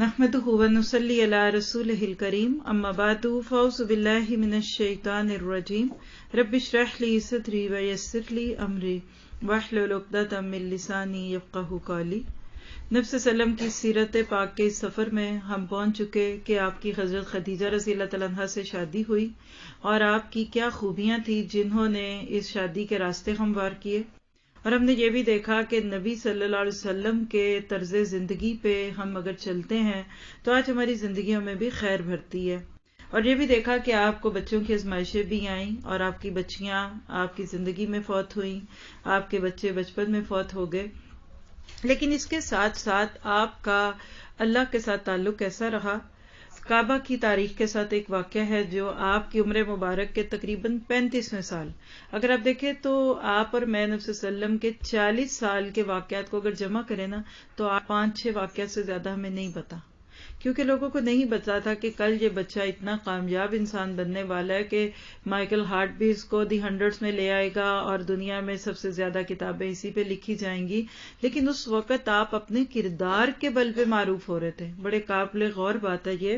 نحمده ونصلي على رسوله الكريم اما بعد فاعوذ بالله من الشيطان الرجيم رب اشرح لي صدري ويسر لي امري واحلل عقدة من لساني يفقهوا قولي۔ نبی صلی اللہ علیہ وسلم کی سیرت پاک کے اس سفر میں ہم پہنچ چکے کہ آپ کی حضرت خدیجہ رضی اللہ تعالیٰ عنہا سے شادی ہوئی اور آپ کی کیا خوبیاں تھیں جنہوں نے اس شادی کے راستے ہموار کیے، اور ہم نے یہ بھی دیکھا کہ نبی صلی اللہ علیہ وسلم کے طرز زندگی پہ ہم اگر چلتے ہیں تو آج ہماری زندگیوں میں بھی خیر بھرتی ہے، اور یہ بھی دیکھا کہ آپ کو بچوں کی آزمائشیں بھی آئیں اور آپ کی بچیاں آپ کی زندگی میں فوت ہوئیں، آپ کے بچے بچپن میں فوت ہو گئے، لیکن اس کے ساتھ ساتھ آپ کا اللہ کے ساتھ تعلق کیسا رہا۔ کعبہ کی تاریخ کے ساتھ ایک واقعہ ہے جو آپ کی عمر مبارک کے تقریباً 35ویں سال، اگر آپ دیکھیں تو آپ اور میں نبی صلی اللہ علیہ وسلم کے 40 سال کے واقعات کو اگر جمع کریں نا تو 5-6 واقعات سے زیادہ ہمیں نہیں پتا، کیونکہ لوگوں کو نہیں بتا تھا کہ کل یہ بچہ اتنا کامیاب انسان بننے والا ہے کہ مائیکل ہارٹ بھی اس کو دی 100s میں لے آئے گا اور دنیا میں سب سے زیادہ کتابیں اسی پہ لکھی جائیں گی، لیکن اس وقت آپ اپنے کردار کے بل پہ معروف ہو رہے تھے۔ بڑے قابل غور بات ہے یہ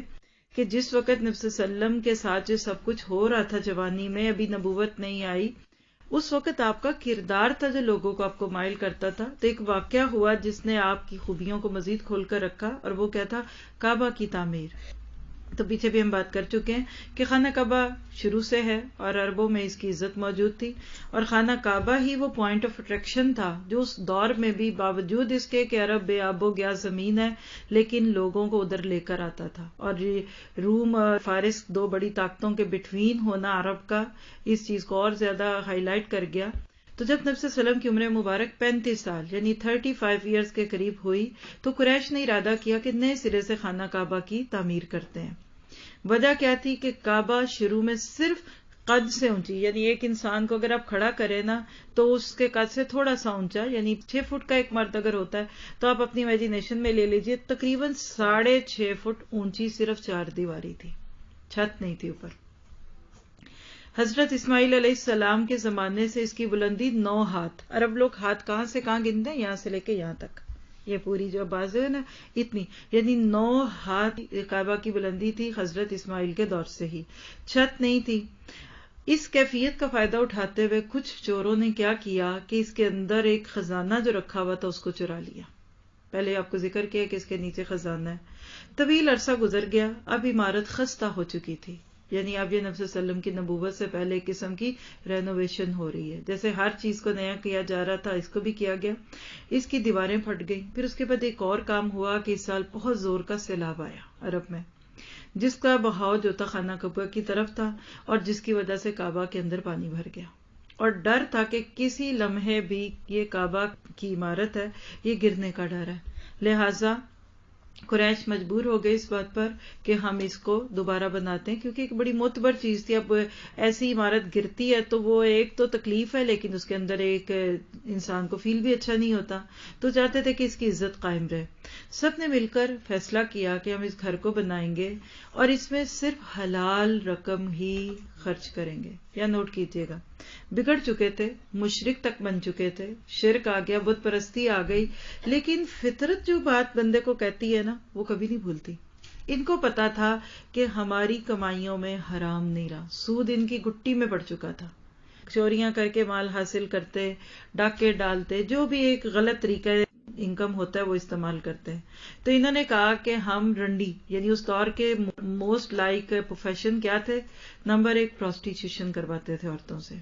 کہ جس وقت نبی صلی اللہ علیہ وسلم کے ساتھ جو سب کچھ ہو رہا تھا جوانی میں، ابھی نبوت نہیں آئی، اس وقت آپ کا کردار تھا جو لوگوں کو آپ کو مائل کرتا تھا۔ تو ایک واقعہ ہوا جس نے آپ کی خوبیوں کو مزید کھول کر رکھا، اور وہ کیا تھا؟ کعبہ کی تعمیر۔ تو پیچھے بھی ہم بات کر چکے ہیں کہ خانہ کعبہ شروع سے ہے اور عربوں میں اس کی عزت موجود تھی، اور خانہ کعبہ ہی وہ پوائنٹ آف اٹریکشن تھا جو اس دور میں بھی باوجود اس کے کہ عرب بے آب و گیا زمین ہے لیکن لوگوں کو ادھر لے کر آتا تھا، اور یہ روم اور فارس دو بڑی طاقتوں کے بٹوین ہونا عرب کا اس چیز کو اور زیادہ ہائی لائٹ کر گیا۔ تو جب نبی صلی اللہ علیہ وسلم کی عمر مبارک 35 سال یعنی 35 ایئرز کے قریب ہوئی تو قریش نے ارادہ کیا کہ نئے سرے سے خانہ کعبہ کی تعمیر کرتے ہیں۔ وجہ کیا تھی کہ کعبہ شروع میں صرف قد سے اونچی، یعنی ایک انسان کو اگر آپ کھڑا کریں نا تو اس کے قد سے تھوڑا سا اونچا، یعنی 6 فٹ کا ایک مرد اگر ہوتا ہے تو آپ اپنی امیجینیشن میں لے لیجئے تقریباً 6.5 فٹ اونچی صرف 4 دیواری تھی، چھت نہیں تھی اوپر۔ حضرت اسماعیل علیہ السلام کے زمانے سے اس کی بلندی 9 ہاتھ، عرب لوگ ہاتھ کہاں سے کہاں گنتے ہیں، یہاں سے لے کے یہاں تک، یہ پوری جو بازو ہے نا اتنی، یعنی 9 ہاتھ کعبہ کی بلندی تھی حضرت اسماعیل کے دور سے ہی، چھت نہیں تھی۔ اس کیفیت کا فائدہ اٹھاتے ہوئے کچھ چوروں نے کیا کیا کہ اس کے اندر ایک خزانہ جو رکھا ہوا تھا اس کو چرا لیا۔ پہلے آپ کو ذکر کیا کہ اس کے نیچے خزانہ ہے۔ طویل عرصہ گزر گیا، اب عمارت خستہ ہو چکی تھی، یعنی اب یہ نبی صلی اللہ علیہ وسلم کی نبوت سے پہلے ایک قسم کی رینوویشن ہو رہی ہے، جیسے ہر چیز کو نیا کیا جا رہا تھا اس کو بھی کیا گیا۔ اس کی دیواریں پھٹ گئیں۔ پھر اس کے بعد ایک اور کام ہوا کہ اس سال بہت زور کا سیلاب آیا عرب میں، جس کا بہاؤ جو تھا خانہ کعبہ کی طرف تھا، اور جس کی وجہ سے کعبہ کے اندر پانی بھر گیا، اور ڈر تھا کہ کسی لمحے بھی یہ کعبہ کی عمارت ہے یہ گرنے کا ڈر ہے، لہٰذا قریش مجبور ہو گئے اس بات پر کہ ہم اس کو دوبارہ بناتے ہیں، کیونکہ ایک بڑی معتبر چیز تھی۔ اب ایسی عمارت گرتی ہے تو وہ ایک تو تکلیف ہے، لیکن اس کے اندر ایک انسان کو فیل بھی اچھا نہیں ہوتا، تو چاہتے تھے کہ اس کی عزت قائم رہے۔ سب نے مل کر فیصلہ کیا کہ ہم اس گھر کو بنائیں گے اور اس میں صرف حلال رقم ہی خرچ کریں گے، یا نوٹ کیجئے گا۔ بگڑ چکے تھے، مشرک تک بن چکے تھے، شرک آ گیا، بت پرستی آ گئی، لیکن فطرت جو بات بندے کو کہتی ہے نا وہ کبھی نہیں بھولتی۔ ان کو پتا تھا کہ ہماری کمائیوں میں حرام نہیں رہا، سود ان کی گٹی میں پڑ چکا تھا، چوریاں کر کے مال حاصل کرتے، ڈاکے ڈالتے، جو بھی ایک غلط طریقہ انکم ہوتا ہے وہ استعمال کرتے ہیں۔ تو انہوں نے کہا کہ ہم رنڈی، یعنی اس دور کے موسٹ لائک پروفیشن کیا تھے، نمبر 1 پروسٹیٹیوشن کرواتے تھے عورتوں سے،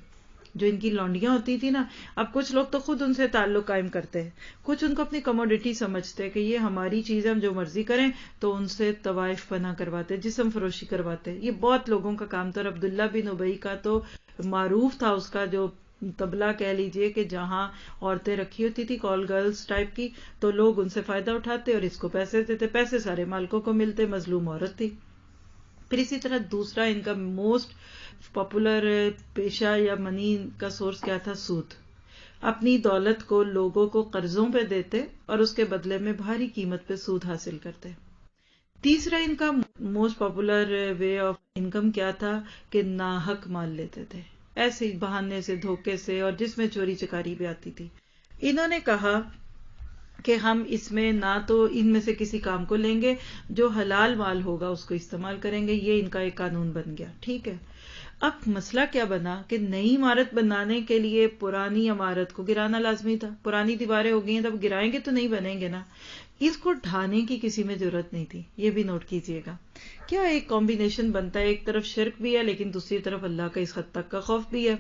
جو ان کی لونڈیاں ہوتی تھی نا۔ اب کچھ لوگ تو خود ان سے تعلق قائم کرتے ہیں، کچھ ان کو اپنی کموڈیٹی سمجھتے کہ یہ ہماری چیز ہے ہم جو مرضی کریں، تو ان سے طوائف پناہ کرواتے، جسم فروشی کرواتے۔ یہ بہت لوگوں کا کام تھا، اور عبداللہ بن ابی کا تو معروف تھا اس کا جو تبلا کہہ لیجئے کہ جہاں عورتیں رکھی ہوتی تھی کال گرلز ٹائپ کی، تو لوگ ان سے فائدہ اٹھاتے اور اس کو پیسے دیتے، پیسے سارے مالکوں کو ملتے، مظلوم عورت تھی۔ پھر اسی طرح دوسرا ان کا موسٹ پاپولر پیشہ یا منی کا سورس کیا تھا؟ سود۔ اپنی دولت کو لوگوں کو قرضوں پہ دیتے اور اس کے بدلے میں بھاری قیمت پہ سود حاصل کرتے۔ تیسرا ان کا most popular way of income کیا تھا کہ ناحق مال لیتے تھے، ایسے بہانے سے، دھوکے سے، اور جس میں چوری چکاری بھی آتی تھی۔ انہوں نے کہا کہ ہم اس میں نہ تو ان میں سے کسی کام کو لیں گے، جو حلال مال ہوگا اس کو استعمال کریں گے. یہ ان کا ایک قانون بن گیا. ٹھیک ہے. اب مسئلہ کیا بنا کہ نئی عمارت بنانے کے لیے پرانی عمارت کو گرانا لازمی تھا. پرانی دیواریں ہو گئی ہیں، تب گرائیں گے تو نہیں بنیں گے نا. اس کو ڈھانے کی کسی میں ضرورت نہیں تھی. یہ بھی نوٹ کیجئے گا. کیا ایک کمبینیشن بنتا ہے، ایک طرف شرک بھی ہے لیکن دوسری طرف اللہ کا اس حد تک کا خوف بھی ہے.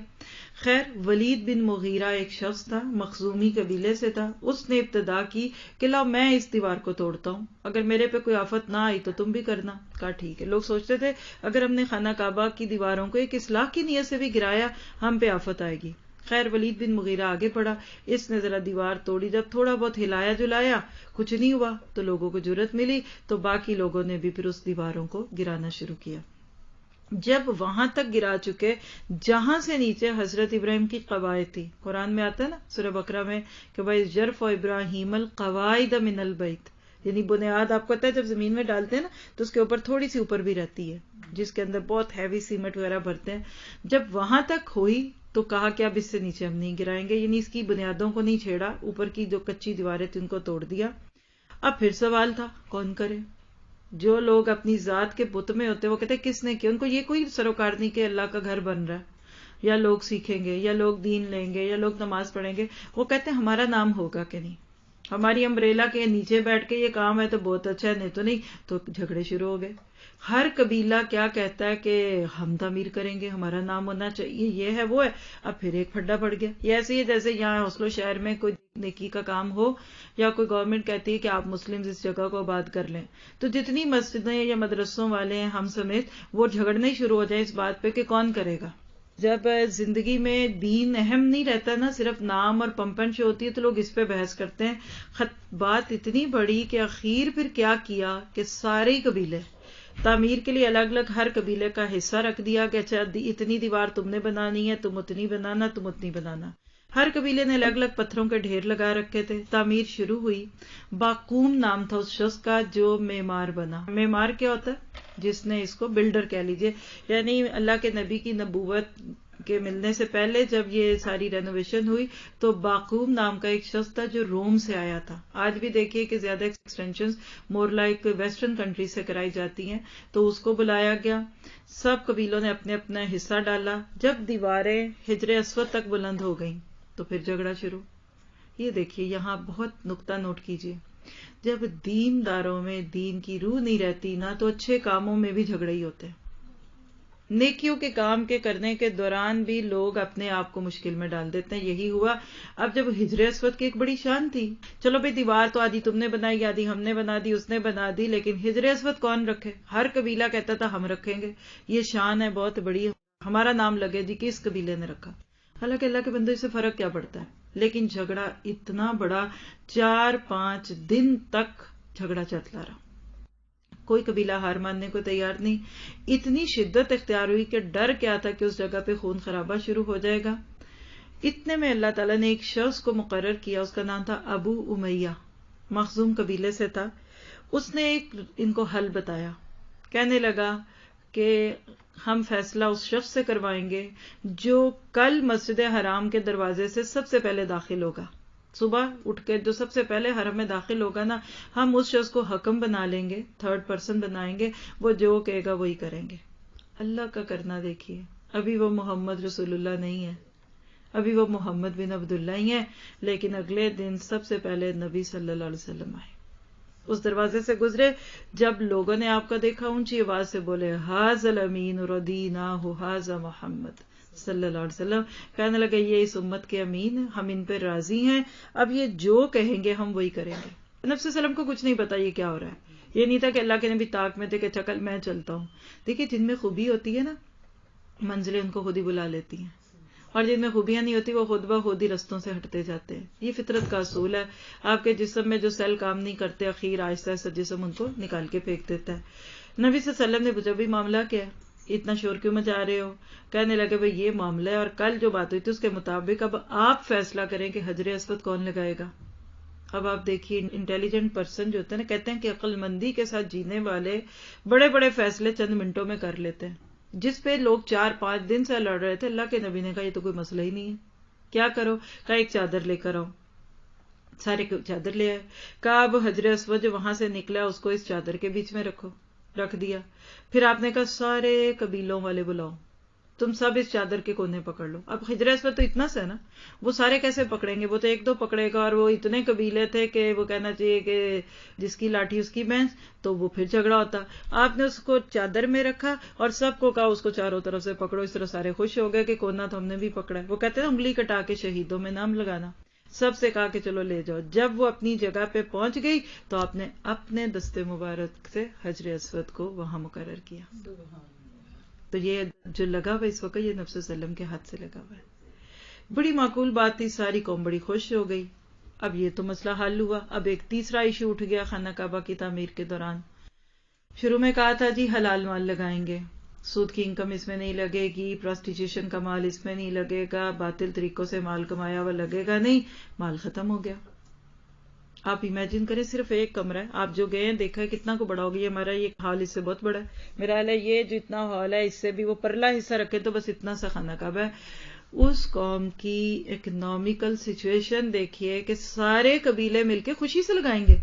خیر، ولید بن مغیرہ ایک شخص تھا، مخزومی قبیلے سے تھا. اس نے ابتدا کی کہ لاؤ میں اس دیوار کو توڑتا ہوں، اگر میرے پہ کوئی آفت نہ آئی تو تم بھی کرنا. کہا ٹھیک ہے. لوگ سوچتے تھے اگر ہم نے خانہ کعبہ کی دیواروں کو ایک اصلاح کی نیت سے بھی گرایا ہم پہ آفت آئے گی. خیر، ولید بن مغیرہ آگے پڑا. اس نے ذرا دیوار توڑی، جب تھوڑا بہت ہلایا جلایا کچھ نہیں ہوا تو لوگوں کو جرأت ملی تو باقی لوگوں نے بھی پھر اس دیواروں کو گرانا شروع کیا. جب وہاں تک گرا چکے جہاں سے نیچے حضرت ابراہیم کی قواعد تھی. قرآن میں آتا ہے نا سورہ بقرہ میں کہ وَإِذْ يَرْفَعُ إِبْرَاهِيمُ الْقَوَاعِدَ مِنَ الْبَيْتِ، یعنی بنیاد آپ کو پتہ ہے جب زمین میں ڈالتے ہیں نا تو اس کے اوپر تھوڑی سی اوپر بھی رہتی ہے جس کے اندر بہت ہیوی سیمنٹ وغیرہ بھرتے ہیں. جب وہاں تک ہوئی تو کہا کہ اب اس سے نیچے ہم نہیں گرائیں گے، یعنی اس کی بنیادوں کو نہیں چھیڑا، اوپر کی جو کچی دیواریں تھیں ان کو توڑ دیا. اب پھر سوال تھا کون کرے. جو لوگ اپنی ذات کے بت میں ہوتے وہ کہتے کس نے کیا، ان کو یہ کوئی سروکار نہیں کہ اللہ کا گھر بن رہا ہے یا لوگ سیکھیں گے یا لوگ دین لیں گے یا لوگ نماز پڑھیں گے. وہ کہتے ہیں ہمارا نام ہوگا کہ نہیں، ہماری امبریلا کے نیچے بیٹھ کے یہ کام ہے تو بہت اچھا ہے، نہیں تو نہیں. تو جھگڑے شروع ہو گئے. ہر قبیلہ کیا کہتا ہے کہ ہم تعمیر کریں گے، ہمارا نام ہونا چاہیے، یہ ہے وہ ہے. اب پھر ایک پھڈا پڑ گیا. یہ ایسے ہی جیسے یہاں اوسلو شہر میں کوئی نیکی کا کام ہو یا کوئی گورنمنٹ کہتی ہے کہ آپ مسلم اس جگہ کو آباد کر لیں تو جتنی مسجدیں یا مدرسوں والے ہیں ہم سمیت وہ جھگڑنے شروع ہو جائیں اس بات پہ کہ کون کرے گا. جب زندگی میں دین اہم نہیں رہتا نا، صرف نام اور پمپن شو ہوتی ہے تو لوگ اس پہ بحث کرتے ہیں. بات اتنی بڑی کہ اخیر پھر کیا کیا کہ سارے قبیلے تعمیر کے لیے الگ الگ ہر قبیلے کا حصہ رکھ دیا کہ اچھا اتنی دیوار تم نے بنانی ہے، تم اتنی بنانا، تم اتنی بنانا. ہر قبیلے نے الگ الگ پتھروں کے ڈھیر لگا رکھے تھے. تعمیر شروع ہوئی. باقوم نام تھا اس شخص کا جو معمار بنا. معمار کیا ہوتا ہے؟ جس نے اس کو بلڈر کہہ لیجئے، یعنی اللہ کے نبی کی نبوت کے ملنے سے پہلے جب یہ ساری رینوویشن ہوئی تو باقوم نام کا ایک شخص تھا جو روم سے آیا تھا. آج بھی دیکھیے کہ زیادہ extensions more like western country سے کرائی جاتی ہیں، تو اس کو بلایا گیا. سب قبیلوں نے اپنے اپنا حصہ ڈالا. جب دیواریں حجر اسود تک بلند ہو گئیں تو پھر جھگڑا شروع. یہ دیکھیے یہاں بہت نقطہ نوٹ کیجئے. جب دین داروں میں دین کی روح نہیں رہتی نا تو اچھے کاموں میں بھی جھگڑے ہی ہوتے ہیں. نیکیوں کے کام کے کرنے کے دوران بھی لوگ اپنے آپ کو مشکل میں ڈال دیتے ہیں. یہی ہوا. اب جب حجر اسود کی ایک بڑی شان تھی، چلو بھئی دیوار تو آدھی تم نے بنائی، آدھی ہم نے بنا دی، اس نے بنا دی، لیکن حجر اسود کون رکھے؟ ہر قبیلہ کہتا تھا ہم رکھیں گے، یہ شان ہے بہت بڑی، ہمارا نام لگے جی کس قبیلے نے رکھا. حالانکہ اللہ کے بندے سے فرق کیا پڑتا ہے. لیکن جھگڑا اتنا بڑا 4-5 دن تک جھگڑا چلتا رہا. کوئی قبیلہ ہار ماننے کو تیار نہیں. اتنی شدت اختیار ہوئی کہ ڈر کیا تھا کہ اس جگہ پہ خون خرابہ شروع ہو جائے گا. اتنے میں اللہ تعالیٰ نے ایک شخص کو مقرر کیا، اس کا نام تھا ابو امیہ، مخزوم قبیلے سے تھا. اس نے ایک ان کو حل بتایا. کہنے لگا کہ ہم فیصلہ اس شخص سے کروائیں گے جو کل مسجد حرام کے دروازے سے سب سے پہلے داخل ہوگا. صبح اٹھ کے جو سب سے پہلے حرم میں داخل ہوگا نا، ہم اس شخص کو حکم بنا لیں گے، 3rd پرسن بنائیں گے، وہ جو کہے گا وہی کریں گے. اللہ کا کرنا دیکھیے. ابھی وہ محمد رسول اللہ نہیں ہے، ابھی وہ محمد بن عبداللہ ہی ہیں، لیکن اگلے دن سب سے پہلے نبی صلی اللہ علیہ وسلم آئے. اس دروازے سے گزرے. جب لوگوں نے آپ کا دیکھا اونچی آواز سے بولے ھذا الامین رضیناہ ھذا محمد صلی اللہ علیہ وسلم. کہنے لگے یہ اس امت کے امین ہیں، ہم ان پہ راضی ہیں، اب یہ جو کہیں گے ہم وہی کریں گے. نبی صلی اللہ علیہ وسلم کو کچھ نہیں پتا یہ کیا ہو رہا ہے. یہ نہیں تھا کہ اللہ کے نبی طاق میں تھے کہ چکل میں چلتا ہوں. دیکھیے جن میں خوبی ہوتی ہے نا منزلیں ان کو خود ہی بلا لیتی ہیں، اور جن میں خوبیاں نہیں ہوتی وہ خود بخود ہی رستوں سے ہٹتے جاتے ہیں. یہ فطرت کا اصول ہے. آپ کے جسم میں جو سیل کام نہیں کرتے اخیر آہستہ آہستہ جسم ان کو نکال کے پھینک دیتا ہے. نبی صلی اللہ علیہ وسلم نے پوچھا بھی معاملہ کیا ہے، اتنا شور کیوں مچا رہے ہو؟ کہنے لگے بھئی یہ معاملہ ہے اور کل جو بات ہوئی تھی اس کے مطابق اب آپ فیصلہ کریں کہ حجر اسود کون لگائے گا. اب آپ دیکھیے انٹیلیجنٹ پرسن جو ہوتے ہیں نا، کہتے ہیں کہ عقل مندی کے ساتھ جینے والے بڑے بڑے فیصلے چند منٹوں میں کر لیتے ہیں. جس پہ لوگ 4-5 دن سے لڑ رہے تھے، اللہ کے نبی نے کہا یہ تو کوئی مسئلہ ہی نہیں ہے، کیا کرو؟ کہا ایک چادر لے کر آؤ. سارے چادر لے آئے. کہا اب حجر اسود جو وہاں سے نکلا اس کو اس چادر کے بیچ میں رکھ دیا. پھر آپ نے کہا سارے قبیلوں والے بلاؤ، تم سب اس چادر کے کونے پکڑ لو. اب حجر اسود تو اتنا سا ہے نا، وہ سارے کیسے پکڑیں گے؟ وہ تو ایک دو پکڑے گا، اور وہ اتنے قبیلے تھے کہ وہ کہنا چاہیے کہ جس کی لاٹھی اس کی بھینس، تو وہ پھر جھگڑا ہوتا. آپ نے اس کو چادر میں رکھا اور سب کو کہا اس کو چاروں طرف سے پکڑو. اس طرح سارے خوش ہو گئے کہ کونا تو ہم نے بھی پکڑا ہے. وہ کہتے ہیں انگلی کٹا کے شہیدوں میں نام لگانا. سب سے کہا کہ چلو لے جاؤ. جب وہ اپنی جگہ پہ پہنچ گئی تو آپ نے اپنے دستے مبارک سے حجر اسود کو وہاں مقرر کیا. تو یہ جو لگا ہوا اس وقت یہ نبی صلی اللہ علیہ وسلم کے ہاتھ سے لگا ہوا ہے. بڑی معقول بات تھی، ساری قوم بڑی خوش ہو گئی. اب یہ تو مسئلہ حل ہوا. اب ایک تیسرا ایشو اٹھ گیا خانہ کعبہ کی تعمیر کے دوران. شروع میں کہا تھا جی حلال مال لگائیں گے، سود کی انکم اس میں نہیں لگے گی، پروسٹیٹیوشن کا مال اس میں نہیں لگے گا، باطل طریقوں سے مال کمایا ہوا لگے گا نہیں. مال ختم ہو گیا. آپ امیجن کریں صرف ایک کمرہ ہے، آپ جو گئے ہیں دیکھا ہے کتنا کو بڑا ہو گیا. ہمارا یہ ہال اس سے بہت بڑا ہے. میرا حال ہے یہ جو اتنا ہال ہے اس سے بھی وہ پرلا حصہ رکھے تو بس اتنا سا خانہ کعبہ ہے. اس قوم کی اکنامیکل سچویشن دیکھیے کہ سارے قبیلے مل کے خوشی سے لگائیں گے،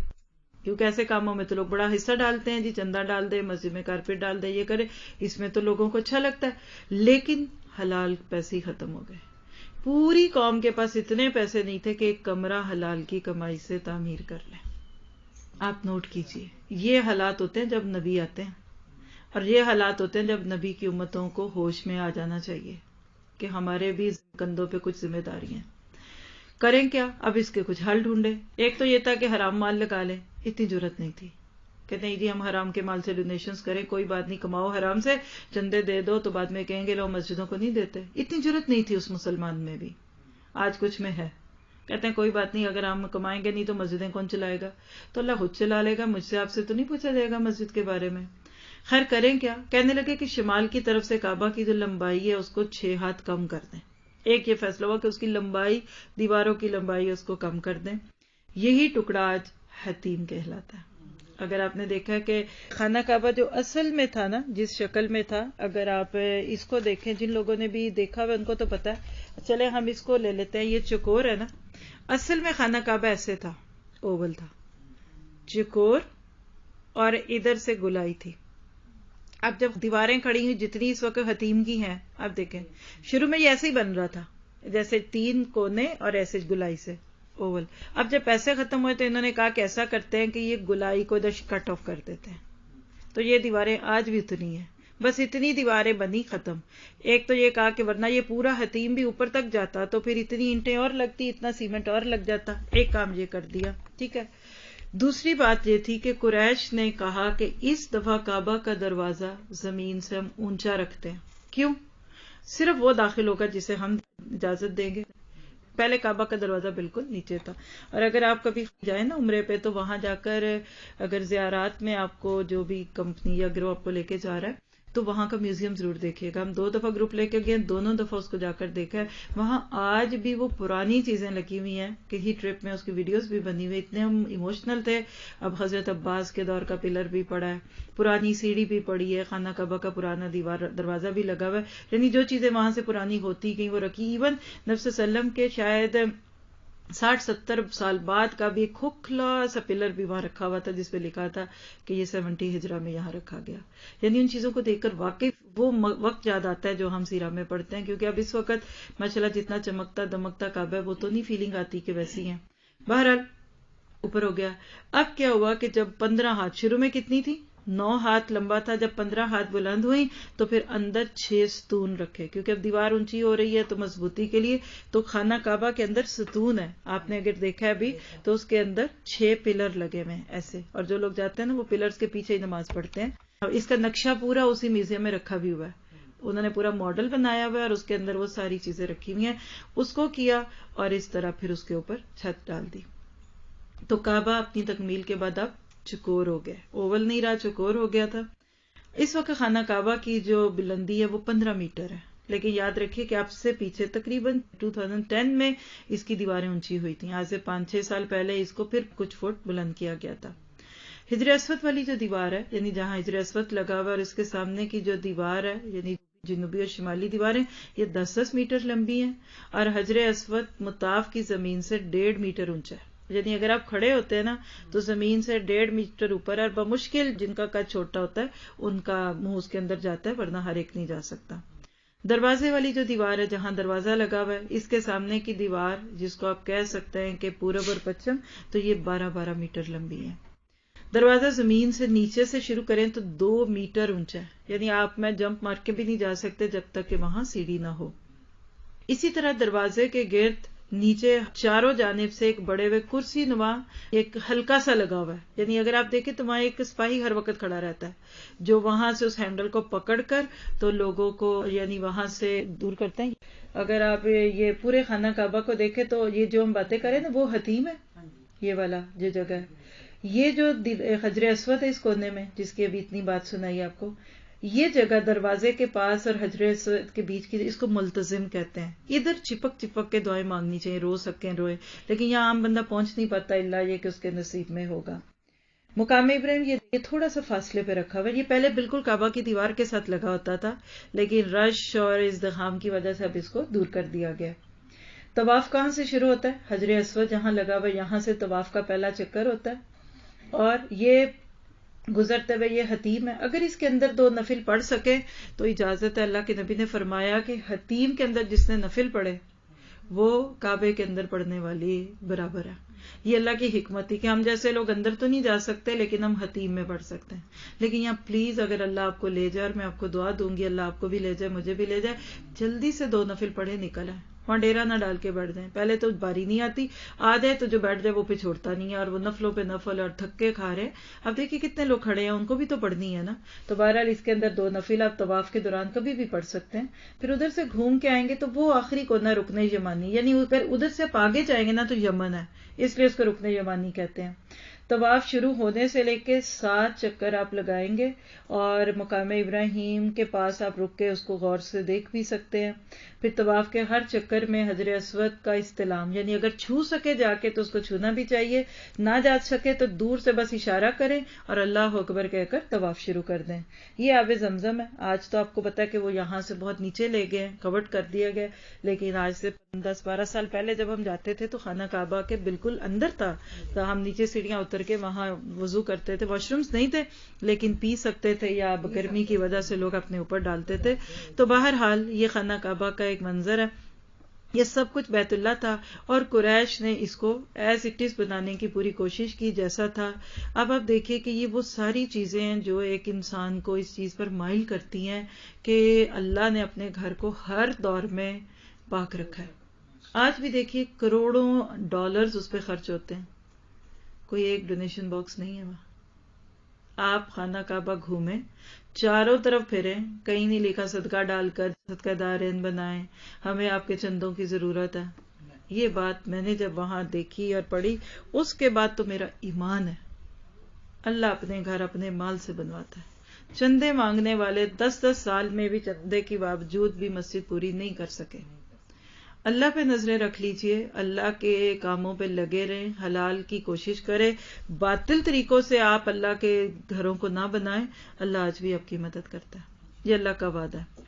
کیونکہ ایسے کاموں میں تو لوگ بڑا حصہ ڈالتے ہیں، جی چندہ ڈال دے، مسجد میں کارپیٹ ڈال دے، یہ کرے، اس میں تو لوگوں کو اچھا لگتا ہے. لیکن حلال پیسے ہی ختم ہو گئے. پوری قوم کے پاس اتنے پیسے نہیں تھے کہ ایک کمرہ حلال کی کمائی سے تعمیر کر لیں. آپ نوٹ کیجئے، یہ حالات ہوتے ہیں جب نبی آتے ہیں، اور یہ حالات ہوتے ہیں جب نبی کی امتوں کو ہوش میں آ جانا چاہیے کہ ہمارے بھی کندھوں پہ کچھ ذمہ داری ہیں. کریں کیا؟ اب اس کے کچھ حل ڈھونڈے. ایک تو یہ تھا کہ حرام مال لگا لیں. اتنی ضرورت نہیں تھی کہ نہیں جی ہم حرام کے مال سے ڈونیشنز کریں، کوئی بات نہیں، کماؤ حرام سے، چندے دے دو تو بعد میں کہیں گے لوگ مسجدوں کو نہیں دیتے. اتنی ضرورت نہیں تھی اس مسلمان میں بھی. آج کچھ میں ہے، کہتے ہیں کوئی بات نہیں، اگر ہم کمائیں گے نہیں تو مسجدیں کون چلائے گا؟ تو اللہ خود چلا لے گا، مجھ سے آپ سے تو نہیں پوچھا جائے گا مسجد کے بارے میں. خیر کریں کیا؟ کہنے لگے کہ شمال کی طرف سے کعبہ کی جو لمبائی ہے اس کو 6 ہاتھ کم کر دیں. ایک یہ فیصلہ ہوا کہ اس کی لمبائی، دیواروں کی لمبائی اس کو کم کر دیں. یہی ٹکڑا آج حتیم کہلاتا ہے. اگر آپ نے دیکھا کہ خانہ کعبہ جو اصل میں تھا نا، جس شکل میں تھا، اگر آپ اس کو دیکھیں، جن لوگوں نے بھی دیکھا ہوا ان کو تو پتا ہے. چلے ہم اس کو لے لیتے ہیں، یہ چکور ہے نا. اصل میں خانہ کعبہ ایسے تھا، اوول تھا، چکور، اور ادھر سے گلائی تھی. اب جب دیواریں کھڑی ہوئی جتنی اس وقت حتیم کی ہیں، آپ دیکھیں شروع میں یہ ایسے ہی بن رہا تھا، جیسے 3 کونے اور ایسے گلائی سے اوول. اب جب پیسے ختم ہوئے تو انہوں نے کہا کہ ایسا کرتے ہیں کہ یہ گلائی کو ادھر کٹ آف کر دیتے ہیں. تو یہ دیواریں آج بھی اتنی ہیں، بس اتنی دیواریں بنی ختم. ایک تو یہ کہا کہ ورنہ یہ پورا حتیم بھی اوپر تک جاتا تو پھر اتنی اینٹیں اور لگتی، اتنا سیمنٹ اور لگ جاتا. ایک کام یہ کر دیا، ٹھیک ہے. دوسری بات یہ تھی کہ قریش نے کہا کہ اس دفعہ کعبہ کا دروازہ زمین سے ہم اونچا رکھتے ہیں. کیوں؟ صرف وہ داخل ہوگا جسے ہم اجازت دیں گے. پہلے کعبہ کا دروازہ بالکل نیچے تھا. اور اگر آپ کبھی جائیں نا عمرے پہ تو وہاں جا کر اگر زیارات میں آپ کو جو بھی کمپنی یا گروہ آپ کو لے کے جا رہا ہے تو وہاں کا میوزیم ضرور دیکھیے گا. ہم 2 دفعہ گروپ لے کے گئے، دونوں دفعہ اس کو جا کر دیکھا ہے. وہاں آج بھی وہ پرانی چیزیں لگی ہوئی ہیں، کہیں ٹرپ میں اس کی ویڈیوز بھی بنی ہوئی. اتنے ہم ایموشنل تھے. اب حضرت عباس کے دور کا پلر بھی پڑا ہے، پرانی سیڑھی بھی پڑی ہے، خانہ کعبہ کا پرانا دروازہ بھی لگا ہوا ہے. یعنی جو چیزیں وہاں سے پرانی ہوتی گئی وہ رکھی. ایون نبی صلی اللہ علیہ وسلم کے شاید 60-70 سال بعد کا بھی ایک کھوکھلا سا پلر بھی وہاں رکھا ہوا تھا جس پہ لکھا تھا کہ یہ 70 ہجرہ میں یہاں رکھا گیا. یعنی ان چیزوں کو دیکھ کر واقعی وہ وقت یاد آتا ہے جو ہم سیرہ میں پڑھتے ہیں، کیونکہ اب اس وقت ماشاءاللہ جتنا چمکتا دمکتا کعبہ ہے وہ تو نہیں فیلنگ آتی کہ ویسی ہیں. بہرحال اوپر ہو گیا. اب کیا ہوا کہ جب 15 ہاتھ، شروع میں کتنی تھی؟ 9 ہاتھ لمبا تھا. جب 15 ہاتھ بلند ہوئی تو پھر اندر 6 ستون رکھے، کیونکہ اب دیوار اونچی ہو رہی ہے تو مضبوطی کے لیے. تو خانہ کعبہ کے اندر ستون ہے، آپ نے اگر دیکھا ہے ابھی تو اس کے اندر 6 پلر لگے ہوئے ہیں ایسے. اور جو لوگ جاتے ہیں نا وہ پلرز کے پیچھے ہی نماز پڑھتے ہیں. اس کا نقشہ پورا اسی میوزیم میں رکھا بھی ہوا ہے. انہوں نے پورا ماڈل بنایا ہوا ہے اور اس کے اندر وہ ساری چیزیں رکھی ہوئی ہیں. اس کو کیا اور اس طرح پھر اس کے اوپر چھت ڈال دی. تو کعبہ اپنی تکمیل کے بعد اب چکور ہو گیا، اوول نہیں رہا، چکور ہو گیا تھا. اس وقت خانہ کعبہ کی جو بلندی ہے وہ 15 میٹر ہے. لیکن یاد رکھیے کہ اب سے پیچھے تقریباً 2010 میں اس کی دیواریں اونچی ہوئی تھیں. آج سے 5-6 سال پہلے اس کو پھر کچھ فٹ بلند کیا گیا تھا. حجر اسود والی جو دیوار ہے، یعنی جہاں حجر اسود لگا ہوا اور اس کے سامنے کی جو دیوار ہے، یعنی جنوبی اور شمالی دیواریں، یہ 10-10 میٹر لمبی ہیں. اور حجر اسود مطاف کی زمین سے 1.5 میٹر اونچا ہے. یعنی اگر آپ کھڑے ہوتے ہیں نا تو زمین سے 1.5 میٹر اوپر، اور بمشکل جن کا قد چھوٹا ہوتا ہے ان کا منہ اس کے اندر جاتا ہے، ورنہ ہر ایک نہیں جا سکتا۔ دروازے والی جو دیوار ہے جہاں دروازہ لگا ہوا ہے، اس کے سامنے کی دیوار جس کو آپ کہہ سکتے ہیں کہ پورب اور پچھم، تو یہ 12 میٹر لمبی ہے۔ دروازہ زمین سے نیچے سے شروع کریں تو 2 میٹر اونچا ہے، یعنی آپ میں جمپ مار کے بھی نہیں جا سکتے جب تک کہ وہاں سیڑھی نہ ہو۔ اسی طرح دروازے کے گرد نیچے چاروں جانب سے ایک بڑے ہوئے کرسی نما ایک ہلکا سا لگا ہوا ہے، یعنی اگر آپ دیکھیں تو وہاں ایک سپاہی ہر وقت کھڑا رہتا ہے جو وہاں سے اس ہینڈل کو پکڑ کر تو لوگوں کو یعنی وہاں سے دور کرتے ہیں۔ اگر آپ یہ پورے خانہ کعبہ کو دیکھیں تو یہ جو ہم باتیں کریں نا وہ حتیم ہے، یہ والا جو جگہ ہے، یہ جو حجر اسود ہے اس کونے میں جس کی ابھی اتنی بات سنائی آپ کو، یہ جگہ دروازے کے پاس اور حجر اسود کے بیچ کی، اس کو ملتزم کہتے ہیں۔ ادھر چپک چپک کے دعائیں مانگنی چاہیے، رو سکیں روئے، لیکن یہاں عام بندہ پہنچ نہیں پاتا الا یہ کہ اس کے نصیب میں ہوگا۔ مقام ابراہیم یہ تھوڑا سا فاصلے پہ رکھا ہوا ہے، یہ پہلے بالکل کعبہ کی دیوار کے ساتھ لگا ہوتا تھا، لیکن رش اور ازدحام کی وجہ سے اب اس کو دور کر دیا گیا۔ طواف کہاں سے شروع ہوتا ہے؟ حجر اسود جہاں لگا ہوا ہے یہاں سے طواف کا پہلا چکر ہوتا ہے، اور یہ گزرتے ہوئے یہ حتیم ہے۔ اگر اس کے اندر 2 نفل پڑھ سکے تو اجازت ہے، اللہ کے نبی نے فرمایا کہ حتیم کے اندر جس نے نفل پڑھے وہ کعبے کے اندر پڑھنے والی برابر ہے۔ یہ اللہ کی حکمت تھی کہ ہم جیسے لوگ اندر تو نہیں جا سکتے لیکن ہم حتیم میں پڑھ سکتے ہیں۔ لیکن یہاں پلیز اگر اللہ آپ کو لے جائے، اور میں آپ کو دعا دوں گی اللہ آپ کو بھی لے جائے مجھے بھی لے جائے، جلدی سے 2 نفل پڑھے نکل آئے، وہاں ڈیرا نہ ڈال کے بیٹھ جائیں۔ پہلے تو باری نہیں آتی، آ جائے تو جو بیٹھ جائے وہ پہ چھوڑتا نہیں ہے، اور وہ نفلوں پہ نفل اور تھکے کھا رہے۔ اب دیکھیے کتنے لوگ کھڑے ہیں، ان کو بھی تو پڑھنی ہے نا۔ تو بہرحال اس کے اندر 2 نفل آپ طواف کے دوران کبھی بھی پڑھ سکتے ہیں۔ پھر ادھر سے گھوم کے آئیں گے تو وہ آخری کونا رکن یمانی، یعنی اگر ادھر سے آپ آگے جائیں گے نا تو یمن ہے، اس لیے اس کو رکن یمانی کہتے ہیں۔ طواف شروع ہونے سے لے کے 7 چکر آپ لگائیں گے، اور مقام ابراہیم کے پاس آپ رک کے اس کو غور سے دیکھ بھی سکتے ہیں۔ پھر طواف کے ہر چکر میں حجر اسود کا استلام، یعنی اگر چھو سکے جا کے تو اس کو چھونا بھی چاہیے، نہ جا سکے تو دور سے بس اشارہ کریں اور اللہ اکبر کہہ کر طواف شروع کر دیں۔ یہ آب زمزم ہے، آج تو آپ کو پتا ہے کہ وہ یہاں سے بہت نیچے لے گئے، کورڈ کر دیا گیا، لیکن آج سے 10-12 سال پہلے جب ہم جاتے تھے تو خانہ کعبہ کے بالکل اندر تھا، تو ہم نیچے سیڑھیاں اتر کے وہاں وضو کرتے تھے۔ واش رومز نہیں تھے لیکن پی سکتے تھے، یا گرمی کی وجہ سے لوگ اپنے اوپر ڈالتے تھے۔ تو بہرحال یہ خانہ کعبہ کا ایک منظر ہے، یہ سب کچھ بیت اللہ تھا، اور قریش نے اس کو ایز اٹ از بنانے کی پوری کوشش کی جیسا تھا۔ اب آپ دیکھیں کہ یہ وہ ساری چیزیں ہیں جو ایک انسان کو اس چیز پر مائل کرتی ہیں کہ اللہ نے اپنے گھر کو ہر دور میں پاک رکھا ہے۔ آج بھی دیکھیے کروڑوں ڈالرز اس پہ خرچ ہوتے ہیں، کوئی ایک ڈونیشن باکس نہیں ہے وہاں۔ آپ خانہ کعبہ گھومیں، چاروں طرف پھریں، کہیں نہیں لکھا صدقہ ڈال کر صدقہ دارین بنائیں، ہمیں آپ کے چندوں کی ضرورت ہے۔ یہ بات میں نے جب وہاں دیکھی اور پڑھی اس کے بعد تو میرا ایمان ہے، اللہ اپنے گھر اپنے مال سے بنواتا ہے۔ چندے مانگنے والے 10-10 سال میں بھی چندے کے باوجود بھی مسجد پوری نہیں کر سکے۔ اللہ پہ نظریں رکھ لیجئے، اللہ کے کاموں پہ لگے رہیں، حلال کی کوشش کریں، باطل طریقوں سے آپ اللہ کے گھروں کو نہ بنائیں، اللہ آج بھی آپ کی مدد کرتا ہے، یہ اللہ کا وعدہ ہے۔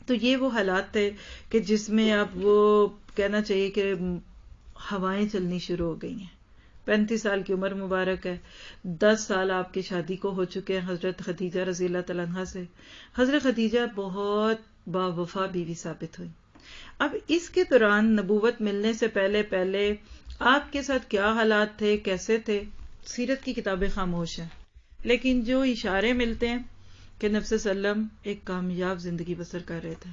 تو یہ وہ حالات تھے کہ جس میں اب وہ کہنا چاہیے کہ ہوائیں چلنی شروع ہو گئی ہیں۔ 35 سال کی عمر مبارک ہے، 10 سال آپ کی شادی کو ہو چکے ہیں حضرت خدیجہ رضی اللہ تعالیٰ عنہا سے۔ حضرت خدیجہ بہت باوفا بیوی ثابت ہوئی۔ اب اس کے دوران نبوت ملنے سے پہلے آپ کے ساتھ کیا حالات تھے، کیسے تھے، سیرت کی کتابیں خاموش ہیں، لیکن جو اشارے ملتے ہیں کہ نبی صلی اللہ علیہ وسلم ایک کامیاب زندگی بسر کر رہے تھے،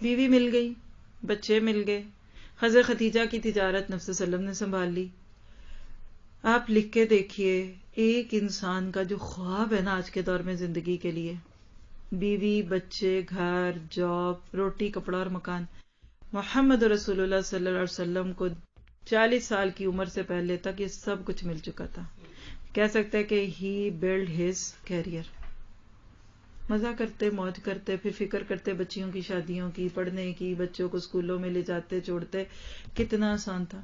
بیوی مل گئی، بچے مل گئے، حضرت خدیجہ کی تجارت نبی صلی اللہ علیہ وسلم نے سنبھال لی۔ آپ لکھ کے دیکھیے، ایک انسان کا جو خواب ہے نا آج کے دور میں زندگی کے لیے، بیوی، بچے، گھر، جاب، روٹی، کپڑا اور مکان، محمد رسول اللہ صلی اللہ علیہ وسلم کو 40 سال کی عمر سے پہلے تک یہ سب کچھ مل چکا تھا۔ کہہ سکتے ہیں کہ ہی بلڈ ہز کیریئر، مزہ کرتے، موج کرتے، پھر فکر کرتے بچیوں کی شادیوں کی، پڑھنے کی، بچوں کو اسکولوں میں لے جاتے چھوڑتے، کتنا آسان تھا۔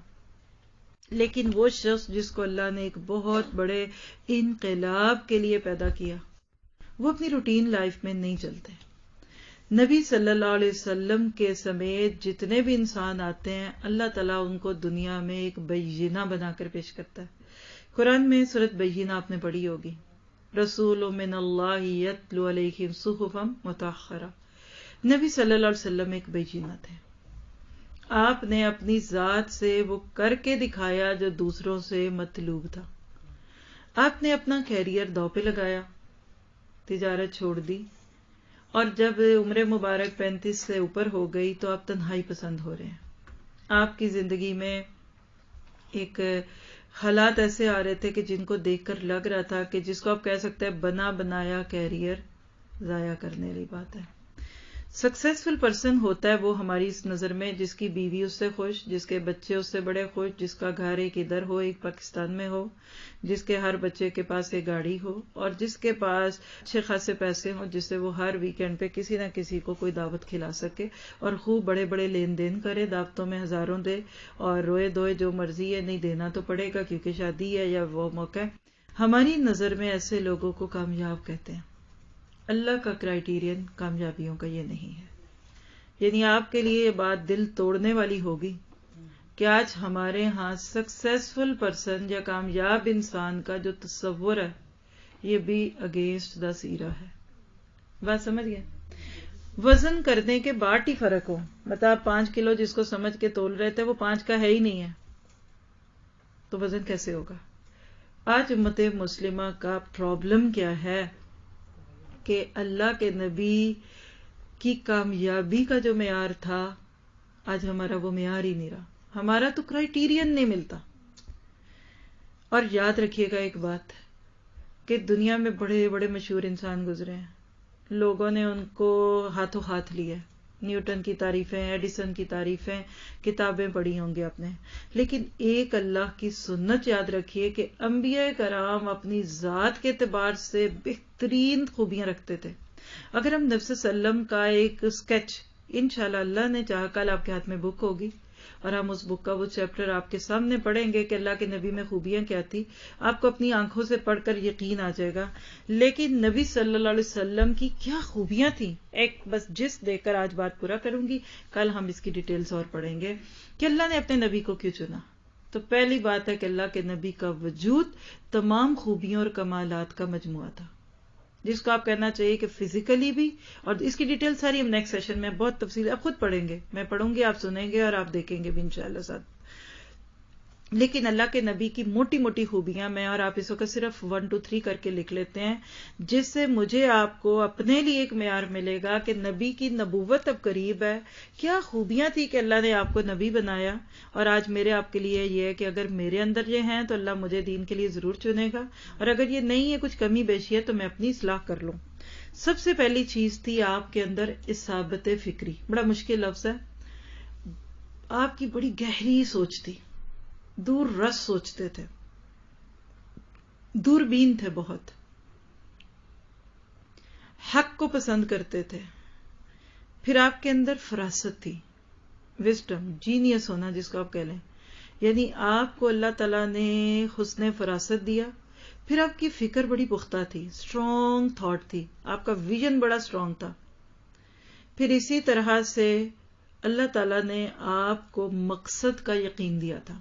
لیکن وہ شخص جس کو اللہ نے ایک بہت بڑے انقلاب کے لیے پیدا کیا، وہ اپنی روٹین لائف میں نہیں چلتے۔ نبی صلی اللہ علیہ وسلم کے سمیت جتنے بھی انسان آتے ہیں اللہ تعالیٰ ان کو دنیا میں ایک بینہ بنا کر پیش کرتا ہے. قرآن میں سورۃ بینہ آپ نے پڑھی ہوگی، رسول من اللہ یتلو علیہم صحفا مطہرہ. نبی صلی اللہ علیہ وسلم ایک بینہ تھے. آپ نے اپنی ذات سے وہ کر کے دکھایا جو دوسروں سے مطلوب تھا. آپ نے اپنا کیریئر داؤ پہ لگایا، تجارت چھوڑ دی، اور جب عمر مبارک 35 سے اوپر ہو گئی تو آپ تنہائی پسند ہو رہے ہیں. آپ کی زندگی میں ایک حالات ایسے آ رہے تھے کہ جن کو دیکھ کر لگ رہا تھا کہ جس کو آپ کہہ سکتے ہیں بنا بنایا کیریئر ضائع کرنے والی بات ہے. سکسیسفل پرسن ہوتا ہے وہ ہماری اس نظر میں جس کی بیوی اس سے خوش، جس کے بچے اس سے بڑے خوش، جس کا گھر ایک ادھر ہو ایک پاکستان میں ہو، جس کے ہر بچے کے پاس ایک گاڑی ہو، اور جس کے پاس اچھے خاصے پیسے ہوں جس سے وہ ہر ویکینڈ پہ کسی نہ کسی کو کوئی دعوت کھلا سکے اور خوب بڑے بڑے لین دین کرے، دعوتوں میں ہزاروں دے اور روئے دوئے جو مرضی ہے، نہیں دینا تو پڑے گا کیونکہ شادی ہے یا وہ موقع ہے. ہماری نظر میں ایسے لوگوں کو کامیاب کہتے ہیں. اللہ کا کرائیٹیرین کامیابیوں کا یہ نہیں ہے. یعنی آپ کے لیے یہ بات دل توڑنے والی ہوگی کہ آج ہمارے ہاں سکسیسفل پرسن یا کامیاب انسان کا جو تصور ہے یہ بھی اگینسٹ دا سیرا ہے. بات سمجھ گئے؟ وزن کرنے کے بعد ہی فرق ہو، مطلب آپ 5 کلو جس کو سمجھ کے تول رہے تھے وہ 5 کا ہے ہی نہیں ہے تو وزن کیسے ہوگا؟ آج امت مسلمہ کا پرابلم کیا ہے کہ اللہ کے نبی کی کامیابی کا جو معیار تھا آج ہمارا وہ معیار ہی نہیں رہا. ہمارا تو کرائیٹیرین نہیں ملتا. اور یاد رکھیے گا ایک بات کہ دنیا میں بڑے بڑے مشہور انسان گزرے ہیں، لوگوں نے ان کو ہاتھوں ہاتھ لیا. نیوٹن کی تعریفیں، ایڈیسن کی تعریفیں، کتابیں پڑھی ہوں گی آپ نے، لیکن ایک اللہ کی سنت یاد رکھیے کہ انبیاء کرام اپنی ذات کے اعتبار سے بہترین خوبیاں رکھتے تھے. اگر ہم نبی صلی اللہ علیہ وسلم کا ایک اسکیچ، انشاءاللہ اللہ نے چاہا کل آپ کے ہاتھ میں بک ہوگی اور ہم اس بک کا وہ چیپٹر آپ کے سامنے پڑھیں گے کہ اللہ کے نبی میں خوبیاں کیا تھی، آپ کو اپنی آنکھوں سے پڑھ کر یقین آ جائے گا. لیکن نبی صلی اللہ علیہ وسلم کی کیا خوبیاں تھیں، ایک بس جس دے کر آج بات پورا کروں گی، کل ہم اس کی ڈیٹیلز اور پڑھیں گے کہ اللہ نے اپنے نبی کو کیوں چنا. تو پہلی بات ہے کہ اللہ کے نبی کا وجود تمام خوبیوں اور کمالات کا مجموعہ تھا، جس کو آپ کہنا چاہیے کہ فزیکلی بھی، اور اس کی ڈیٹیل ساری ہم نیکسٹ سیشن میں بہت تفصیل آپ خود پڑھیں گے، میں پڑھوں گی آپ سنیں گے اور آپ دیکھیں گے بھی انشاءاللہ ساتھ. لیکن اللہ کے نبی کی موٹی موٹی خوبیاں میں اور آپ اس وقت صرف 1 2 3 کر کے لکھ لیتے ہیں، جس سے مجھے آپ کو اپنے لیے ایک معیار ملے گا کہ نبی کی نبوت اب قریب ہے. کیا خوبیاں تھی کہ اللہ نے آپ کو نبی بنایا. اور آج میرے آپ کے لیے یہ ہے کہ اگر میرے اندر یہ ہیں تو اللہ مجھے دین کے لیے ضرور چنے گا، اور اگر یہ نہیں ہے، کچھ کمی بیشی ہے، تو میں اپنی اصلاح کر لوں. سب سے پہلی چیز تھی آپ کے اندر اصابت فکری. بڑا مشکل لفظ ہے. آپ کی بڑی گہری سوچ تھی، دور رس سوچتے تھے، دوربین تھے، بہت حق کو پسند کرتے تھے. پھر آپ کے اندر فراست تھی، وزڈم، جینیس ہونا جس کو آپ کہہ لیں. یعنی آپ کو اللہ تعالیٰ نے حسن فراست دیا. پھر آپ کی فکر بڑی پختہ تھی، اسٹرانگ تھاٹ تھی، آپ کا ویژن بڑا اسٹرانگ تھا. پھر اسی طرح سے اللہ تعالیٰ نے آپ کو مقصد کا یقین دیا تھا.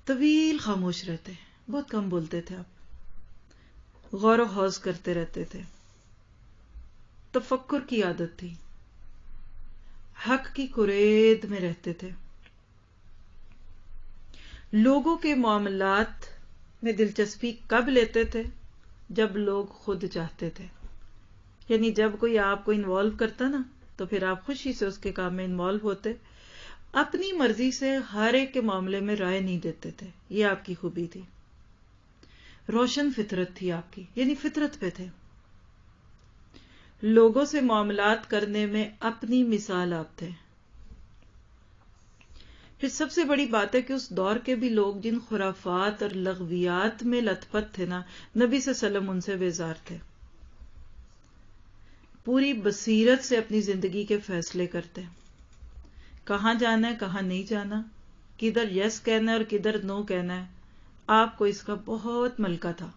طویل خاموش رہتے، بہت کم بولتے تھے آپ، غور و خوض کرتے رہتے تھے، تفکر کی عادت تھی، حق کی کرید میں رہتے تھے، لوگوں کے معاملات میں دلچسپی کب لیتے تھے؟ جب لوگ خود چاہتے تھے. یعنی جب کوئی آپ کو انوالو کرتا نا تو پھر آپ خوشی سے اس کے کام میں انوالو ہوتے. اپنی مرضی سے ہر ایک کے معاملے میں رائے نہیں دیتے تھے. یہ آپ کی خوبی تھی. روشن فطرت تھی آپ کی، یعنی فطرت پہ تھے. لوگوں سے معاملات کرنے میں اپنی مثال آپ تھے. پھر سب سے بڑی بات ہے کہ اس دور کے بھی لوگ جن خرافات اور لغویات میں لت پت تھے نا، نبی صلی اللہ علیہ وسلم ان سے بیزار تھے. پوری بصیرت سے اپنی زندگی کے فیصلے کرتے، کہاں جانا ہے کہاں نہیں جانا، کدھر یس کہنا ہے اور کدھر نو کہنا ہے. آپ کو اس کا بہت ملکہ تھا،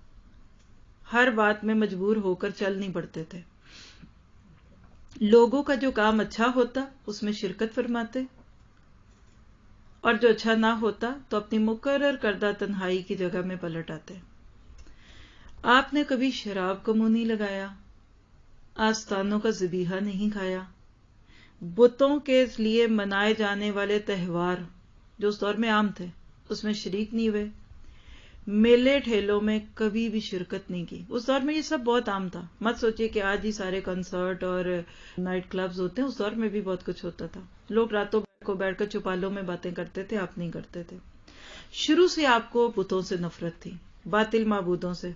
ہر بات میں مجبور ہو کر چل نہیں پڑتے تھے. لوگوں کا جو کام اچھا ہوتا اس میں شرکت فرماتے، اور جو اچھا نہ ہوتا تو اپنی مقرر کردہ تنہائی کی جگہ میں پلٹ آتے۔ آپ نے کبھی شراب کو منہ نہیں لگایا، آستانوں کا ذبیحہ نہیں کھایا، بتوں کے لیے منائے جانے والے تہوار جو اس دور میں عام تھے اس میں شریک نہیں ہوئے، میلے ٹھیلوں میں کبھی بھی شرکت نہیں کی۔ اس دور میں یہ سب بہت عام تھا، مت سوچئے کہ آج ہی سارے کنسرٹ اور نائٹ کلبز ہوتے ہیں، اس دور میں بھی بہت کچھ ہوتا تھا۔ لوگ راتوں کو بیٹھ کر چوپالوں میں باتیں کرتے تھے، آپ نہیں کرتے تھے۔ شروع سے آپ کو بتوں سے نفرت تھی، باطل معبودوں سے۔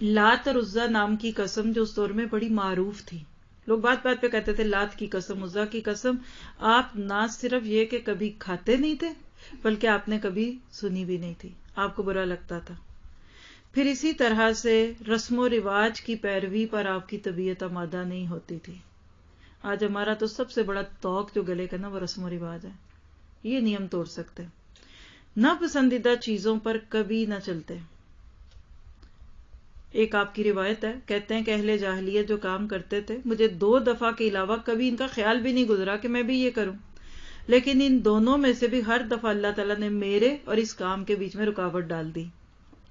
لات اور عزا نام کی قسم جو اس دور میں بڑی معروف تھی، لوگ بات بات پہ کہتے تھے لات کی قسم، عزا کی قسم۔ آپ نہ صرف یہ کہ کبھی کھاتے نہیں تھے بلکہ آپ نے کبھی سنی بھی نہیں تھی، آپ کو برا لگتا تھا۔ پھر اسی طرح سے رسم و رواج کی پیروی پر آپ کی طبیعت آمادہ نہیں ہوتی تھی۔ آج ہمارا تو سب سے بڑا توق جو گلے کا نا وہ رسم و رواج ہے، یہ نہیں ہم توڑ سکتے۔ ناپسندیدہ چیزوں پر کبھی نہ چلتے۔ ایک آپ کی روایت ہے، کہتے ہیں کہ اہل جاہلیت جو کام کرتے تھے، مجھے 2 دفعہ کے علاوہ کبھی ان کا خیال بھی نہیں گزرا کہ میں بھی یہ کروں، لیکن ان دونوں میں سے بھی ہر دفعہ اللہ تعالیٰ نے میرے اور اس کام کے بیچ میں رکاوٹ ڈال دی۔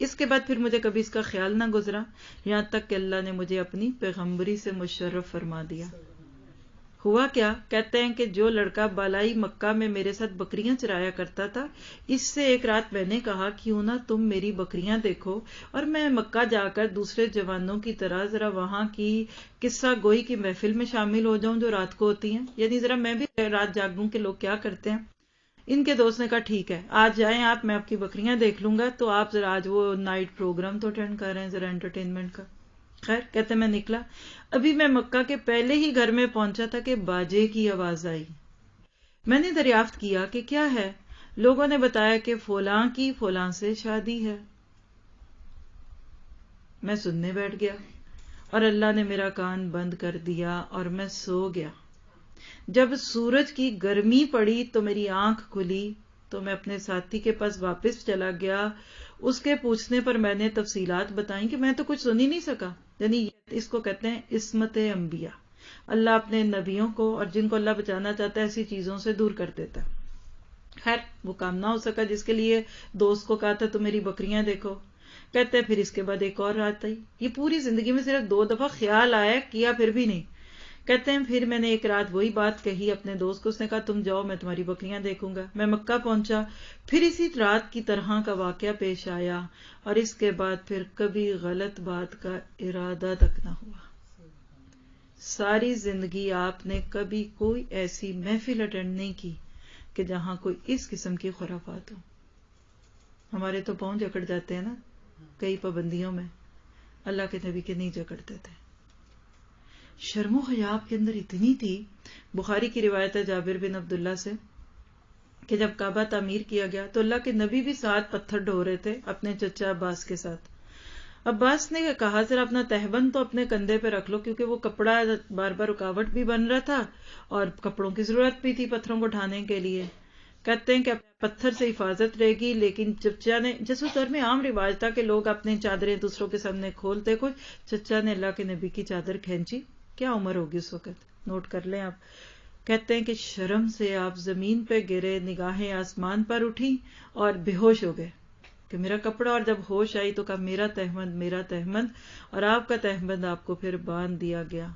اس کے بعد پھر مجھے کبھی اس کا خیال نہ گزرا، یہاں تک کہ اللہ نے مجھے اپنی پیغمبری سے مشرف فرما دیا۔ ہوا کیا؟ کہتے ہیں کہ جو لڑکا بالائی مکہ میں میرے ساتھ بکریاں چرایا کرتا تھا، اس سے ایک رات میں نے کہا کیوں نہ تم میری بکریاں دیکھو اور میں مکہ جا کر دوسرے جوانوں کی طرح ذرا وہاں کی قصہ گوئی کی محفل میں شامل ہو جاؤں جو رات کو ہوتی ہیں، یعنی ذرا میں بھی رات جاگوں کہ لوگ کیا کرتے ہیں۔ ان کے دوست نے کہا ٹھیک ہے، آج جائیں آپ، میں آپ کی بکریاں دیکھ لوں گا، تو آپ ذرا آج وہ نائٹ پروگرام تو اٹینڈ کر رہے ہیں ذرا انٹرٹینمنٹ کا۔ خیر، کہتے میں نکلا، ابھی میں مکہ کے پہلے ہی گھر میں پہنچا تھا کہ باجے کی آواز آئی۔ میں نے دریافت کیا کہ کیا ہے؟ لوگوں نے بتایا کہ فلاں کی فلاں سے شادی ہے۔ میں سننے بیٹھ گیا اور اللہ نے میرا کان بند کر دیا اور میں سو گیا۔ جب سورج کی گرمی پڑی تو میری آنکھ کھلی تو میں اپنے ساتھی کے پاس واپس چلا گیا۔ اس کے پوچھنے پر میں نے تفصیلات بتائیں کہ میں تو کچھ سن ہی نہیں سکا، یعنی اس کو کہتے ہیں عصمت انبیاء۔ اللہ اپنے نبیوں کو اور جن کو اللہ بچانا چاہتا ہے ایسی چیزوں سے دور کر دیتا ہے۔ خیر، وہ کام نہ ہو سکا جس کے لیے دوست کو کہا تھا تو میری بکریاں دیکھو۔ کہتے ہیں پھر اس کے بعد ایک اور رات آئی، یہ پوری زندگی میں صرف 2 دفعہ خیال آیا، کیا پھر بھی نہیں۔ کہتے ہیں پھر میں نے ایک رات وہی بات کہی اپنے دوست کو، اس نے کہا تم جاؤ میں تمہاری بکریاں دیکھوں گا۔ میں مکہ پہنچا، پھر اسی رات کی طرح کا واقعہ پیش آیا اور اس کے بعد پھر کبھی غلط بات کا ارادہ تک نہ ہوا۔ ساری زندگی آپ نے کبھی کوئی ایسی محفل اٹینڈ نہیں کی کہ جہاں کوئی اس قسم کی خرافات ہو۔ ہمارے تو پاؤں جکڑ جاتے ہیں نا کئی پابندیوں میں، اللہ کے نبی کے نہیں جکڑتے تھے۔ شرم و حیا آپ کے اندر اتنی تھی، بخاری کی روایت ہے جابر بن عبداللہ سے کہ جب کعبہ تعمیر کیا گیا تو اللہ کے نبی بھی ساتھ پتھر ڈھو رہے تھے اپنے چچا عباس کے ساتھ۔ عباس نے کہا ذرا اپنا تہبند تو اپنے کندھے پہ رکھ لو، کیونکہ وہ کپڑا بار بار رکاوٹ بھی بن رہا تھا اور کپڑوں کی ضرورت بھی تھی پتھروں کو اٹھانے کے لیے۔ کہتے ہیں کہ پتھر سے حفاظت رہے گی، لیکن چچا نے، جس اس دور میں عام رواج تھا کہ لوگ اپنی چادریں دوسروں کے سامنے کھولتے کچھ، چچا نے اللہ کے نبی کی چادر کھینچی۔ کیا عمر ہوگی اس وقت، نوٹ کر لیں آپ۔ کہتے ہیں کہ شرم سے آپ زمین پہ گرے، نگاہیں آسمان پر اٹھی اور بے ہوش ہو گئے کہ میرا کپڑا، اور جب ہوش آئی تو کہا میرا تہمند، میرا تہمند، اور آپ کا تہمند آپ کو پھر باندھ دیا گیا،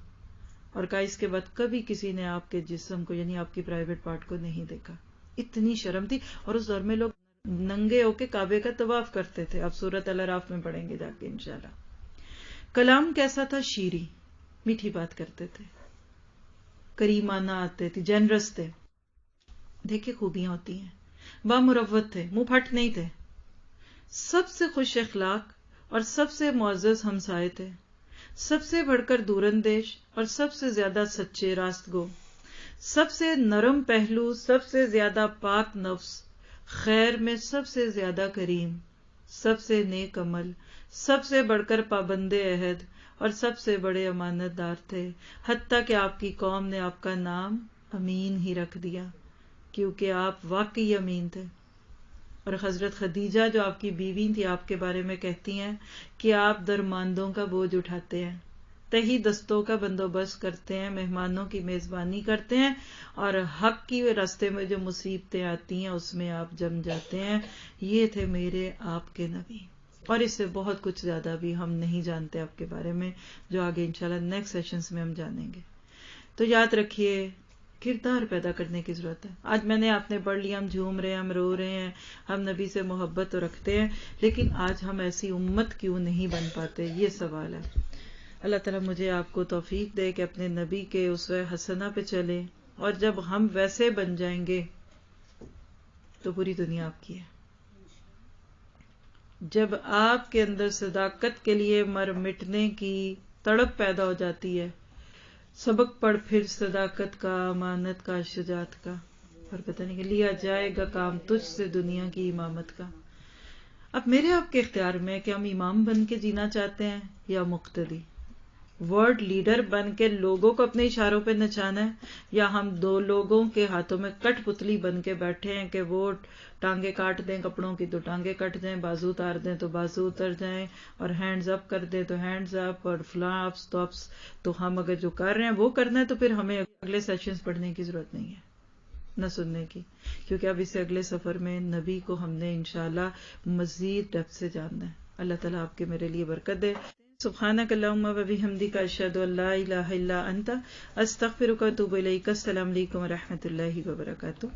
اور کہا اس کے بعد کبھی کسی نے آپ کے جسم کو، یعنی آپ کی پرائیویٹ پارٹ کو نہیں دیکھا۔ اتنی شرم تھی، اور اس دور میں لوگ ننگے ہو کے کعبے کا طواف کرتے تھے، آپ سورۃ الاعراف میں پڑھیں گے جا کے انشاءاللہ۔ کلام کیسا تھا؟ شیریں، میٹھی بات کرتے تھے، کریمانہ آتے تھے، جنرس تھے۔ دیکھیں خوبیاں ہوتی ہیں، بامروت تھے، منہ پھٹ نہیں تھے، سب سے خوش اخلاق اور سب سے معزز ہمسائے تھے، سب سے بڑھ کر دور اندیش اور سب سے زیادہ سچے راست گو، سب سے نرم پہلو، سب سے زیادہ پاک نفس، خیر میں سب سے زیادہ کریم، سب سے نیک عمل، سب سے بڑھ کر پابند عہد اور سب سے بڑے امانت دار تھے، حتیٰ کہ آپ کی قوم نے آپ کا نام امین ہی رکھ دیا کیونکہ آپ واقعی امین تھے۔ اور حضرت خدیجہ جو آپ کی بیوی تھی آپ کے بارے میں کہتی ہیں کہ آپ درماندوں کا بوجھ اٹھاتے ہیں، تہی دستوں کا بندوبست کرتے ہیں، مہمانوں کی میزبانی کرتے ہیں، اور حق کی راستے میں جو مصیبتیں آتی ہیں اس میں آپ جم جاتے ہیں۔ یہ تھے میرے آپ کے نبی، اور اس سے بہت کچھ زیادہ بھی ہم نہیں جانتے آپ کے بارے میں، جو آگے انشاءاللہ نیکسٹ سیشنز میں ہم جانیں گے۔ تو یاد رکھیے، کردار پیدا کرنے کی ضرورت ہے۔ آج میں نے آپ نے پڑھ لیا، ہم جھوم رہے ہیں، ہم رو رہے ہیں، ہم نبی سے محبت تو رکھتے ہیں، لیکن آج ہم ایسی امت کیوں نہیں بن پاتے، یہ سوال ہے۔ اللہ تعالیٰ مجھے آپ کو توفیق دے کہ اپنے نبی کے اسوہ حسنہ پہ چلیں، اور جب ہم ویسے بن جائیں گے تو پوری دنیا آپ کی ہے۔ جب آپ کے اندر صداقت کے لیے مر مٹنے کی تڑپ پیدا ہو جاتی ہے، سبق پڑھ پھر صداقت کا، امانت کا، شجاعت کا، اور پتہ نہیں کہ لیا جائے گا کام تجھ سے دنیا کی امامت کا۔ اب میرے آپ کے اختیار میں کہ ہم امام بن کے جینا چاہتے ہیں یا مقتدی، ورلڈ لیڈر بن کے لوگوں کو اپنے اشاروں پہ نچانا ہے، یا ہم دو لوگوں کے ہاتھوں میں کٹ پتلی بن کے بیٹھے ہیں کہ وہ ٹانگیں کاٹ دیں کپڑوں کی تو ٹانگیں کٹ جائیں، بازو اتار دیں تو بازو اتر جائیں، اور ہینڈز اپ کر دیں تو ہینڈز اپ، اور فلاں اپس تو اپس۔ تو ہم اگر جو کر رہے ہیں وہ کرنا ہے تو پھر ہمیں اگلے سیشنز پڑھنے کی ضرورت نہیں ہے، نہ سننے کی، کیونکہ اب اس سے اگلے سفر میں نبی کو ہم نے انشاءاللہ مزید ڈیپتھ سے جاننا ہے۔ اللہ تعالیٰ آپ کے میرے لیے برکت دے۔ سبحانک اللہم و بحمدک، اشہد ان لا الہ الا انت، استغفرک و اتوب الیک۔ السلام علیکم و رحمۃ اللہ وبرکاتہ۔